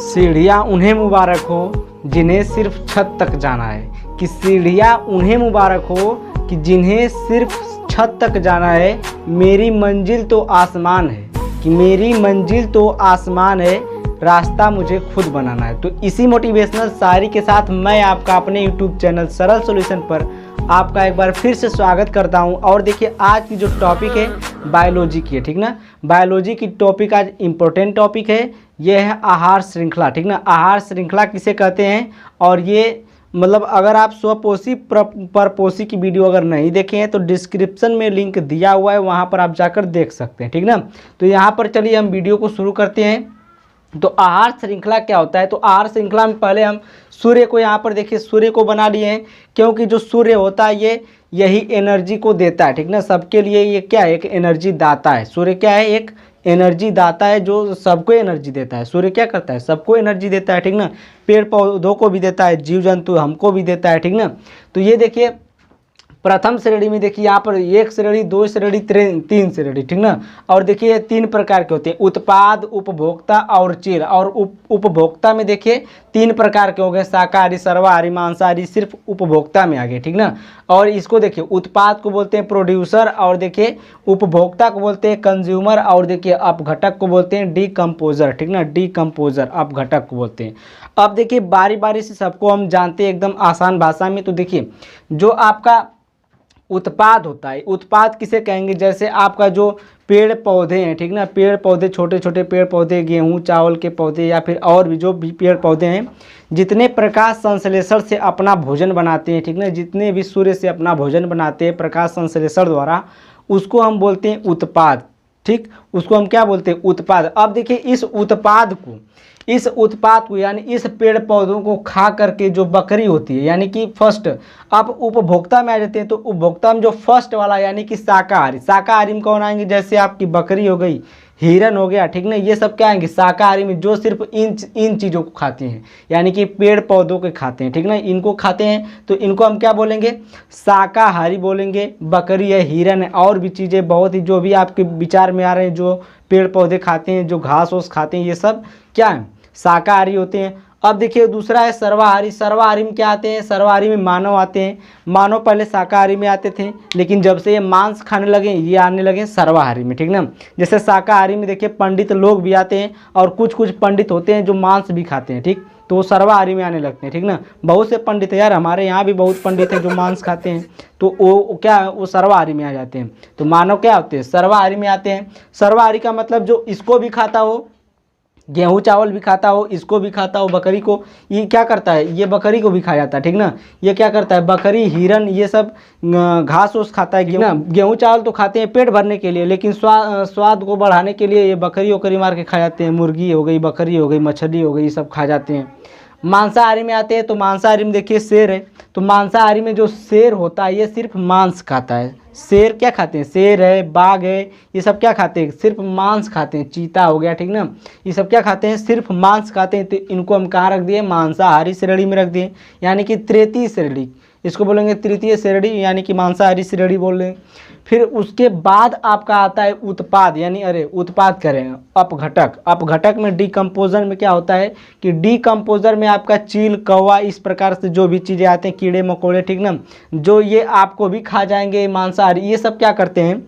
सीढ़ियाँ उन्हें मुबारक हो जिन्हें सिर्फ छत तक जाना है। कि सीढ़ियाँ उन्हें मुबारक हो कि जिन्हें सिर्फ छत तक जाना है। मेरी मंजिल तो आसमान है, कि मेरी मंजिल तो आसमान है, रास्ता मुझे खुद बनाना है। तो इसी मोटिवेशनल शायरी के साथ मैं आपका अपने यूट्यूब चैनल सरल सॉल्यूशन पर आपका एक बार फिर से स्वागत करता हूं। और देखिए आज की जो टॉपिक है बायोलॉजी की है, ठीक ना। बायोलॉजी की टॉपिक आज इम्पोर्टेंट टॉपिक है। ये है आहार श्रृंखला, ठीक ना। आहार श्रृंखला किसे कहते हैं, और ये मतलब अगर आप स्वपोषी परपोषी की वीडियो अगर नहीं देखे हैं तो डिस्क्रिप्शन में लिंक दिया हुआ है, वहाँ पर आप जाकर देख सकते हैं, ठीक ना। तो यहाँ पर चलिए हम वीडियो को शुरू करते हैं। तो आहार श्रृंखला क्या होता है, तो आहार श्रृंखला में पहले हम सूर्य को यहाँ पर देखिए सूर्य को बना लिए हैं, क्योंकि जो सूर्य होता है ये यही एनर्जी को देता है, ठीक ना। सबके लिए ये क्या है, एक एनर्जी दाता है। सूर्य क्या है, एक एनर्जी दाता है जो सबको एनर्जी देता है। सूर्य क्या करता है, सबको एनर्जी देता है, ठीक ना। पेड़ पौधों को भी देता है, जीव जंतु हमको भी देता है, ठीक ना। तो ये देखिए प्रथम श्रेणी में देखिए यहाँ पर एक श्रेणी, दो श्रेणी, तीन श्रेणी, ठीक ना। और देखिए तीन प्रकार के होते हैं, उत्पाद, उपभोक्ता और चीर। और उपभोक्ता में देखिए तीन प्रकार के हो गए, शाकाहारी, सर्वाहारी, मांसाहारी, सिर्फ उपभोक्ता में आ गए, ठीक ना। और इसको देखिए उत्पाद को बोलते हैं प्रोड्यूसर, और देखिए उपभोक्ता को बोलते हैं कंज्यूमर, और देखिए अपघटक को बोलते हैं डीकम्पोजर, ठीक ना। डीकम्पोजर अपघटक को बोलते हैं। अब देखिए बारी बारी से सबको हम जानते हैं एकदम आसान भाषा में। तो देखिए जो आपका उत्पाद होता है, उत्पाद किसे कहेंगे, जैसे आपका जो पेड़ पौधे हैं, ठीक ना। पेड़ पौधे, छोटे छोटे पेड़ पौधे, गेहूं चावल के पौधे या फिर और भी जो भी पेड़ पौधे हैं, जितने प्रकाश संश्लेषण से अपना भोजन बनाते हैं, ठीक ना। जितने भी सूर्य से अपना भोजन बनाते हैं प्रकाश संश्लेषण द्वारा, उसको हम बोलते हैं उत्पाद, ठीक। उसको हम क्या बोलते हैं, उत्पाद। अब देखिए इस उत्पाद को यानी इस पेड़ पौधों को खा करके जो बकरी होती है, यानी कि फर्स्ट, अब उपभोक्ता में आ जाते हैं। तो उपभोक्ता में जो फर्स्ट वाला यानी कि शाकाहारी, शाकाहारी में कौन आएंगे, जैसे आपकी बकरी हो गई, हिरन हो गया, ठीक ना। ये सब क्या आएंगे शाकाहारी में, जो सिर्फ इन चीज़ों को खाते हैं, यानी कि पेड़ पौधों के खाते हैं, ठीक ना। इनको खाते हैं तो इनको हम क्या बोलेंगे, शाकाहारी बोलेंगे। बकरी है, हिरन है, और भी चीज़ें बहुत ही जो भी आपके विचार में आ रहे हैं, जो पेड़ पौधे खाते हैं, जो घास ओस खाते हैं, ये सब क्या है, शाकाहारी होते हैं। अब देखिए दूसरा है सर्वाहारी। सर्वाहारी में क्या आते हैं, सर्वाहारी में मानव आते हैं। मानव पहले शाकाहारी में आते थे, लेकिन जब से ये मांस खाने लगे ये आने लगे सर्वाहारी में, ठीक ना। जैसे शाकाहारी में देखिए पंडित लोग भी आते हैं, और कुछ कुछ पंडित होते हैं जो मांस भी खाते हैं, ठीक। तो वो सर्वाहारी में आने लगते हैं, ठीक ना। बहुत से पंडित है यार, हमारे यहाँ भी बहुत पंडित हैं जो मांस खाते हैं, तो वो क्या है, वो सर्वाहारी में आ जाते हैं। तो मानव क्या होते हैं, सर्वाहारी में आते हैं। सर्वाहारी का मतलब जो इसको भी खाता हो, गेहूँ चावल भी खाता हो, इसको भी खाता हो, बकरी को, ये क्या करता है, ये बकरी को भी खाया जाता है, ठीक ना। ये क्या करता है, बकरी, हिरन, ये सब घास ओस खाता है, ना। गेहूँ चावल तो खाते हैं पेट भरने के लिए, लेकिन स्वाद को बढ़ाने के लिए ये बकरी वकरी मार के खा जाते हैं। मुर्गी हो गई, बकरी हो गई, मछली हो गई, ये सब खा जाते हैं। मांसाहारी में आते हैं, तो मांसाहारी में देखिए शेर है। तो मांसाहारी में जो शेर होता है ये सिर्फ मांस खाता है। शेर क्या खाते हैं, शेर है, बाघ है, ये सब क्या खाते हैं, सिर्फ मांस खाते हैं। चीता हो गया, ठीक ना, ये सब क्या खाते हैं, सिर्फ मांस खाते हैं। तो इनको हम कहाँ रख दिए, मांसाहारी श्रेणी में रख दिए, यानी कि तृतीय श्रेणी, इसको बोलेंगे तृतीय श्रेणी, यानी कि मांसाहारी श्रेणी बोल रहे हैं। फिर उसके बाद आपका आता है उत्पाद, यानी उत्पाद करें अपघटक। अपघटक में डीकम्पोजर में क्या होता है कि डीकम्पोजर में आपका चील, कौवा, इस प्रकार से जो भी चीज़ें आते हैं, कीड़े मकोड़े, ठीक ना, जो ये आपको भी खा जाएंगे मांसाहारी। ये सब क्या करते हैं,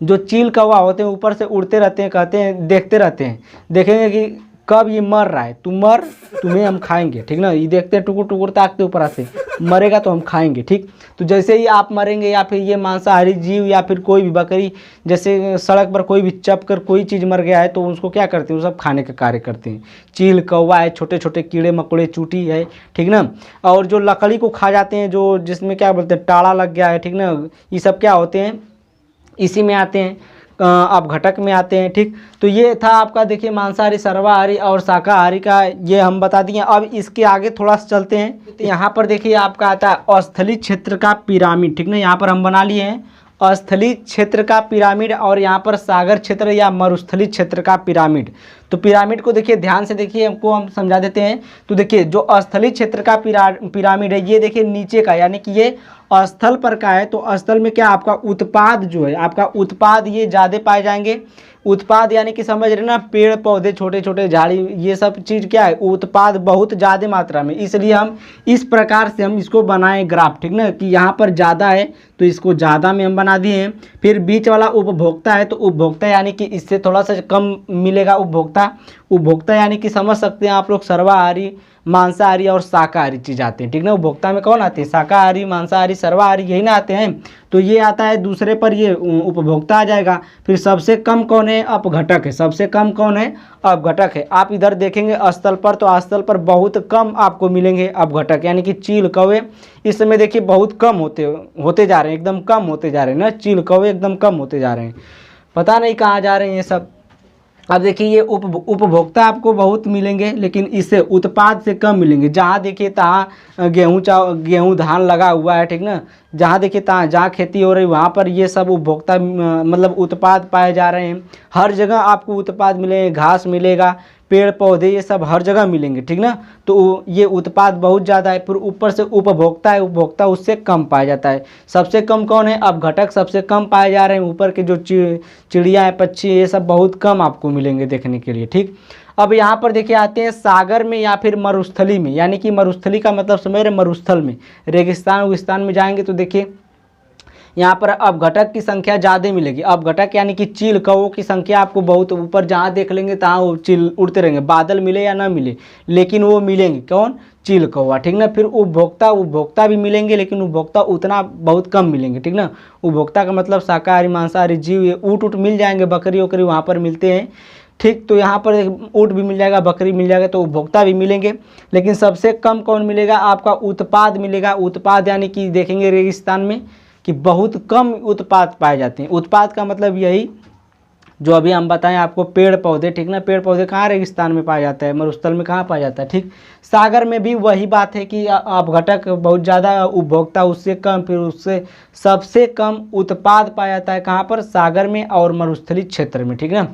जो चील कौवा होते हैं ऊपर से उड़ते रहते हैं, कहते हैं देखते रहते हैं, देखेंगे कि कब ये मर रहा है, तुम्हें हम खाएंगे, ठीक ना। ये देखते हैं, टुकुर टुकुर ताकते ऊपर से, मरेगा तो हम खाएंगे, ठीक। तो जैसे ही आप मरेंगे, या फिर ये मांसाहारी जीव या फिर कोई भी बकरी, जैसे सड़क पर कोई भी चप कर कोई चीज़ मर गया है, तो उसको क्या करते हैं, वो सब खाने का कार्य करते हैं। चील, कौवा है, छोटे छोटे कीड़े मकोड़े, चूटी है, ठीक ना। और जो लकड़ी को खा जाते हैं, जो जिसमें क्या बोलते हैं, टाड़ा लग गया है, ठीक ना, ये सब क्या होते हैं, इसी में आते हैं, अपघटक में आते हैं, ठीक। तो ये था आपका देखिए मांसाहारी, सर्वाहारी और शाकाहारी का ये हम बता दिए। अब इसके आगे थोड़ा सा चलते हैं। तो यहाँ पर देखिए आपका आता है स्थलीय क्षेत्र का पिरामिड, ठीक ना। यहाँ पर हम बना लिए हैं स्थलीय क्षेत्र का पिरामिड, और यहाँ पर सागर क्षेत्र या मरुस्थलीय क्षेत्र का पिरामिड। तो पिरामिड को देखिए ध्यान से देखिए, हमको हम समझा देते हैं। तो देखिए जो स्थलीय क्षेत्र का पिरामिड है, ये देखिए नीचे का, यानी कि ये स्थल पर का है। तो स्थल में क्या आपका उत्पाद जो है, आपका उत्पाद ये ज़्यादा पाए जाएंगे। उत्पाद यानी कि समझ रहे ना, पेड़ पौधे छोटे छोटे झाड़ी, ये सब चीज़ क्या है, उत्पाद बहुत ज़्यादा मात्रा में। इसलिए हम इस प्रकार से हम इसको बनाए ग्राफ, ठीक ना, कि यहाँ पर ज़्यादा है तो इसको ज़्यादा में हम बना दिए हैं। फिर बीच वाला उपभोक्ता है, तो उपभोक्ता यानी कि इससे थोड़ा सा कम मिलेगा उपभोक्ता। उपभोक्ता यानी कि समझ सकते हैं आप लोग, सर्वाहारी, मांसाहारी और शाकाहारी चीज़ आते हैं, ठीक ना। उपभोक्ता में कौन आते हैं, शाकाहारी, मांसाहारी, सर्वाहारी, यही ना आते हैं। तो ये आता है दूसरे पर, ये उपभोक्ता आ जाएगा। फिर सबसे कम कौन है, अपघटक है। सबसे कम कौन है, अपघटक है। आप इधर देखेंगे स्थल पर, तो स्थल पर बहुत कम आपको मिलेंगे अपघटक, यानी कि चील कौवे इस समय देखिए बहुत कम होते जा रहे हैं, एकदम कम होते जा रहे हैं ना, चील कौवे एकदम कम होते जा रहे हैं, पता नहीं कहाँ जा रहे हैं ये सब। अब देखिए ये उपभोक्ता आपको बहुत मिलेंगे, लेकिन इससे उत्पाद से कम मिलेंगे। जहाँ देखिए तहाँ गेहूँ धान लगा हुआ है, ठीक ना, जहाँ देखिए तहाँ जहाँ खेती हो रही वहाँ पर ये सब उपभोक्ता मतलब उत्पाद पाए जा रहे हैं। हर जगह आपको उत्पाद मिलेंगे, घास मिलेगा, पेड़ पौधे, ये सब हर जगह मिलेंगे, ठीक ना। तो ये उत्पाद बहुत ज़्यादा है। फिर ऊपर से उपभोक्ता है, उपभोक्ता उससे कम पाया जाता है। सबसे कम कौन है, अपघटक सबसे कम पाए जा रहे हैं। ऊपर के जो चिड़िया है, पक्षी, ये सब बहुत कम आपको मिलेंगे देखने के लिए, ठीक। अब यहाँ पर देखिए आते हैं सागर में या फिर मरुस्थली में, यानी कि मरुस्थली का मतलब समझ रहे, मरुस्थल में, रेगिस्तान उगिस्तान में जाएंगे तो देखिए यहाँ पर अपघटक की संख्या ज़्यादा मिलेगी। अपघटक यानी कि चील कौवों की संख्या आपको बहुत, ऊपर जहाँ देख लेंगे तहाँ वो चील उड़ते रहेंगे, बादल मिले या ना मिले, लेकिन वो मिलेंगे, कौन, चील कौवा, ठीक ना। फिर उपभोक्ता भी मिलेंगे, लेकिन उपभोक्ता उतना बहुत कम मिलेंगे, ठीक ना। उपभोक्ता का मतलब शाकाहारी, मांसाहारी जीव, ये ऊँट मिल जाएंगे, बकरी वकरी वहाँ पर मिलते हैं, ठीक। तो यहाँ पर ऊँट भी मिल जाएगा, बकरी मिल जाएगा, तो उपभोक्ता भी मिलेंगे। लेकिन सबसे कम कौन मिलेगा, आपका उत्पाद मिलेगा। उत्पाद यानी कि देखेंगे रेगिस्तान में कि बहुत कम उत्पाद पाए जाते हैं। उत्पाद का मतलब यही जो अभी हम बताएं आपको, पेड़ पौधे, ठीक ना। पेड़ पौधे कहाँ रेगिस्तान में पाया जाता है, मरुस्थल में कहाँ पाया जाता है, ठीक। सागर में भी वही बात है कि अपघटक बहुत ज़्यादा, उपभोक्ता उससे कम, फिर उससे सबसे कम उत्पाद पाया जाता है कहाँ पर, सागर में और मरुस्थली क्षेत्र में, ठीक ना।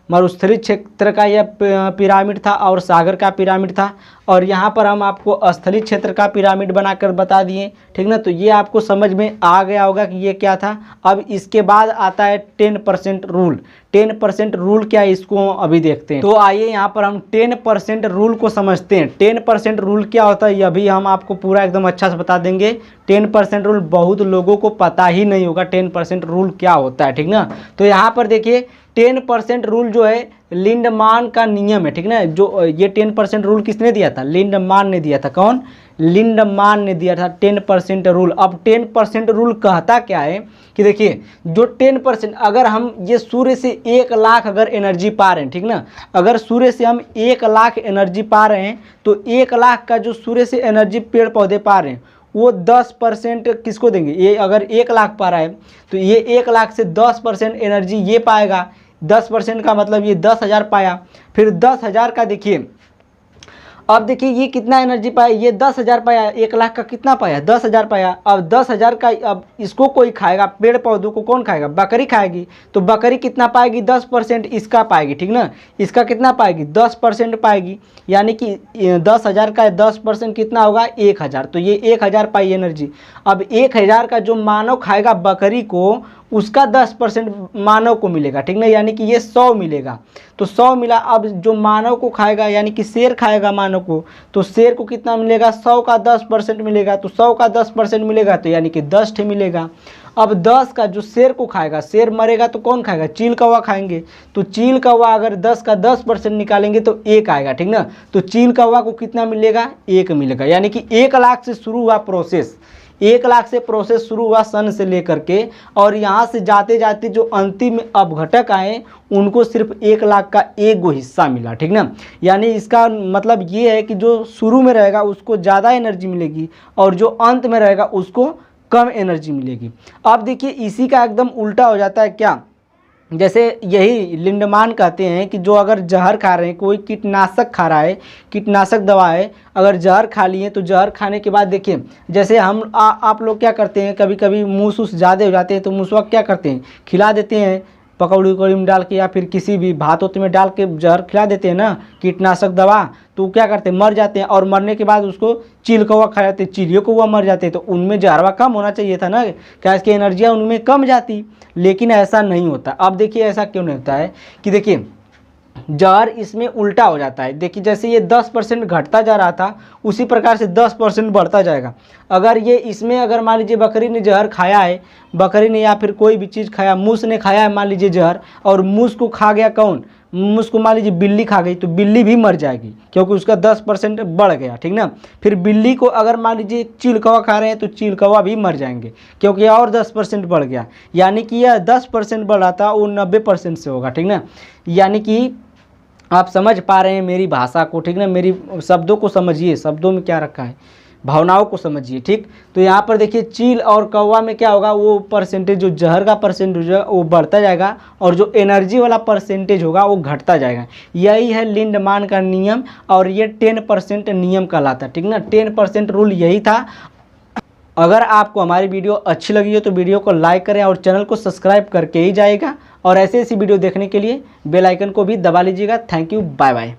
मरुस्थली क्षेत्र का यह पिरामिड था और सागर का पिरामिड था। और यहाँ पर हम आपको स्थलीय क्षेत्र का पिरामिड बनाकर बता दिए, ठीक ना। तो ये आपको समझ में आ गया होगा कि ये क्या था। अब इसके बाद आता है 10% रूल। 10% रूल क्या है, इसको अभी देखते हैं। तो आइए यहाँ पर हम 10% रूल को समझते हैं। 10% रूल क्या होता है, ये अभी हम आपको पूरा एकदम अच्छा से बता देंगे। 10% रूल बहुत लोगों को पता ही नहीं होगा 10% रूल क्या होता है, ठीक ना। तो यहाँ पर देखिए 10% रूल जो है लिंडमान का नियम है, ठीक ना। जो ये 10% रूल किसने दिया था, लिंडमान ने दिया था। कौन, लिंडमान ने दिया था 10% रूल। अब 10% रूल कहता क्या है कि देखिए जो 10%, अगर हम ये सूर्य से 1 लाख अगर एनर्जी पा रहे हैं, ठीक ना, अगर सूर्य से हम 1 लाख एनर्जी पा रहे हैं, तो 1 लाख का जो सूर्य से एनर्जी पेड़ पौधे पा रहे हैं, वो 10% किसको देंगे। ये अगर 1 लाख पा रहा है तो ये 1 लाख से 10% एनर्जी ये पाएगा। 10% का मतलब ये 10,000 पाया। फिर 10,000 का देखिए, अब देखिए ये कितना एनर्जी पाया, ये 10,000 पाया। 1 लाख का कितना पाया, 10,000 पाया। अब 10,000 का, अब इसको कोई खाएगा, पेड़ पौधों को कौन खाएगा, बकरी खाएगी। तो बकरी कितना पाएगी, 10% इसका पाएगी, ठीक ना। इसका कितना पाएगी, 10% पाएगी। यानी कि 10,000 का 10% कितना होगा, 1,000। तो ये 1,000 पाई एनर्जी। अब 1,000 का जो मानव खाएगा बकरी को, उसका 10% मानव को मिलेगा, ठीक ना। यानी कि ये 100 मिलेगा। तो 100 मिला। अब जो मानव को खाएगा, यानी कि शेर खाएगा मानव को, तो शेर को कितना मिलेगा, 100 का 10% मिलेगा। तो 100 का 10% मिलेगा, तो यानी कि 10 ठे मिलेगा। अब 10 का जो शेर को खाएगा, शेर मरेगा तो कौन खाएगा, चील कौवा खाएंगे। तो चील कौवा अगर 10 का 10% निकालेंगे तो 1 आएगा, ठीक ना। तो चील कौवा को कितना मिलेगा, 1 मिलेगा। यानी कि 1 लाख से शुरू हुआ प्रोसेस, 1 लाख से प्रोसेस शुरू हुआ सन से लेकर के, और यहाँ से जाते जाते जो अंतिम अपघटक आए उनको सिर्फ 1 लाख का 1 गो हिस्सा मिला, ठीक ना। यानी इसका मतलब ये है कि जो शुरू में रहेगा उसको ज़्यादा एनर्जी मिलेगी, और जो अंत में रहेगा उसको कम एनर्जी मिलेगी। अब देखिए इसी का एकदम उल्टा हो जाता है क्या, जैसे यही लिंडमान कहते हैं कि जो अगर जहर खा रहे हैं, कोई कीटनाशक खा रहा है, कीटनाशक दवा है, अगर जहर खा लिए तो जहर खाने के बाद देखिए, जैसे हम आप लोग क्या करते हैं, कभी कभी मूस ज़्यादा हो जाते हैं तो मूसवा क्या करते हैं, खिला देते हैं पकौड़ी उकौड़ी में डाल के या फिर किसी भी भात होते में डाल के जहर खिला देते हैं ना, कीटनाशक दवा, तो क्या करते हैं, मर जाते हैं। और मरने के बाद उसको चील कौवा खा जाते हैं, चिड़ियों कौवा मर जाते हैं। तो उनमें जहरवा कम होना चाहिए था ना, क्या इसकी एनर्जियाँ उनमें कम जाती, लेकिन ऐसा नहीं होता। अब देखिए ऐसा क्यों नहीं होता है कि देखिए जहर इसमें उल्टा हो जाता है। देखिए जैसे ये 10% घटता जा रहा था, उसी प्रकार से 10% बढ़ता जाएगा। अगर ये इसमें अगर मान लीजिए बकरी ने जहर खाया है, बकरी ने या फिर कोई भी चीज़ खाया, मूस ने खाया है मान लीजिए जहर, और मूस को खा गया कौन, मूस को मान लीजिए बिल्ली खा गई, तो बिल्ली भी मर जाएगी क्योंकि उसका 10% बढ़ गया, ठीक ना। फिर बिल्ली को अगर मान लीजिए चील कौवा खा रहे हैं तो चील कौवा भी मर जाएंगे क्योंकि और 10% बढ़ गया। यानी कि यह 10% बढ़ रहा था, वो 90% से होगा, ठीक ना। यानी कि आप समझ पा रहे हैं मेरी भाषा को, ठीक ना, मेरी शब्दों को समझिए, शब्दों में क्या रखा है, भावनाओं को समझिए, ठीक। तो यहाँ पर देखिए चील और कौवा में क्या होगा, वो परसेंटेज जो जहर का परसेंटेज है वो बढ़ता जाएगा और जो एनर्जी वाला परसेंटेज होगा वो घटता जाएगा। यही है लिंडमान का नियम और ये 10% नियम कहलाता है, ठीक ना। 10% रूल यही था। अगर आपको हमारी वीडियो अच्छी लगी हो तो वीडियो को लाइक करें और चैनल को सब्सक्राइब करके ही जाएगा। और ऐसी ऐसी वीडियो देखने के लिए बेल आइकन को भी दबा लीजिएगा। Thank you, bye bye.